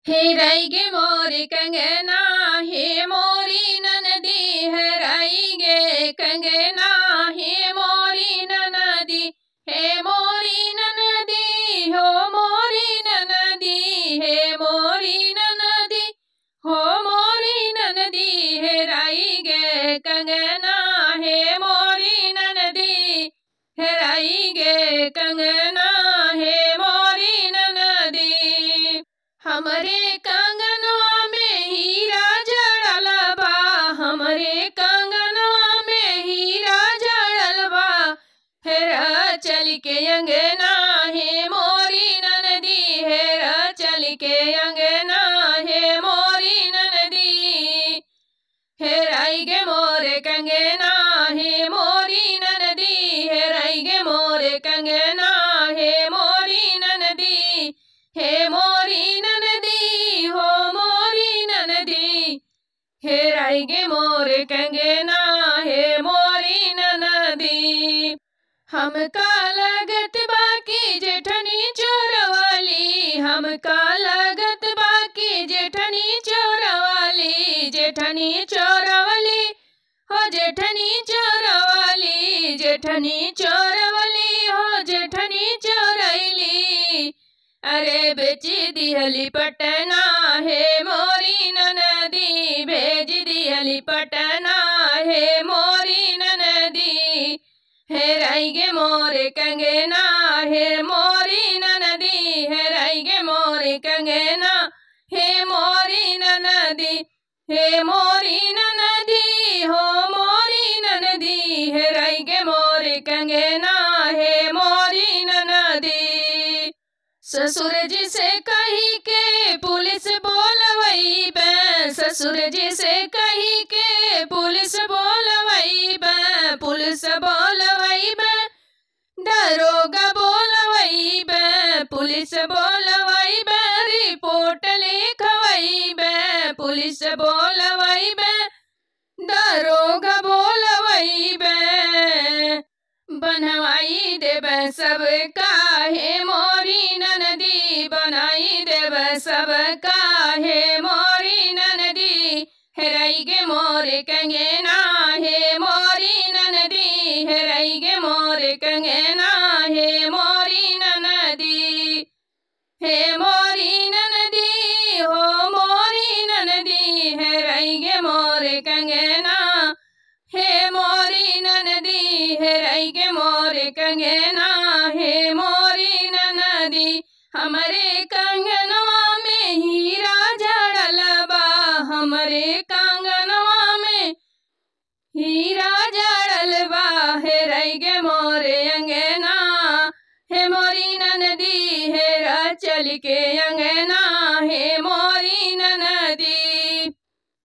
हेराई गे मोरी कंगना, हे मोरी ननदी हेराई गे कंगना, हे मोरी ननदी, हे मोरी ननदी हो मोरी ननदी, हे मोरी ननदी हो मोरी ननदी हेराई गे कंगना, हे मोरी ननदी हेराई गे कंगना, हे मोरी ननदी। हमरे कंगनवा में हीरा जड़ल बा, हमरे कंगनवा में हीरा जड़ल बा, हेरा चल के अंगना, हे मोरी ननदी हेरा चल के अंगना, हे मोरी ननदी हेराई गे मोरे कंगना, हे मोरी ननदी हेराई गे मोरे कंगना, हे मोरी ननदी, हे मोरी ननदी हो मोरी ननदी हेराई गे मोरे कंगना, हे मोरी ननदी। हमका लगत बाकी जेठनी चोरवाली, हमका लगत बाकी जेठनी चोरवाली, जेठनी चोरवाली हो जेठनी चोरवाली, जेठनी चोरवाली हो जेठनी चोरैली, अरे बेची दिहली पटना, हे मोरी ननदी भेज दिहली पटना, हे मोरी ननदी हेराई गे मोरे कंगना, हे मोरी ननदी हेराई गे मोरे कंगना, हे मोरी ननदी, हे मोरी ननदी हो मोरी ननदी हेराई गे मोरे कंगना, हे मोरी ननदी। ससुर जी से कही के पुलिस बोलवई बे, ससुर जी से कही के पुलिस बोलवई बे, पुलिस बोलवई बे, दरोगा बोलवई बे, पुलिस बोलवई बे, रिपोर्ट लिखवई बे, पुलिस बोलवई बे, दरोगा बोलवई बे, बनवाई देवे सबका, हे मोरी ननदी बनाई देवे सबका, हे मोरी ननदी हेराई गे मोरे कंगना, हे मोरी ननदी हेराई गे मोरे कंगना, हे मोरी ननदी, हे मोरी ननदी हो मोरी ननदी हेराई गे मोरे कंगना, हे मोरी ननदी हेराई गे मोरे कंगना, हे मोरी ननदी। हमरे कंगनवा में हीरा जड़ल बा, हमरे कंगनवा में हीरा जड़ल बा, हेराई गे मोरे अंगना, हे मोरी ननदी हेरा चल के अंगना, हे मोरी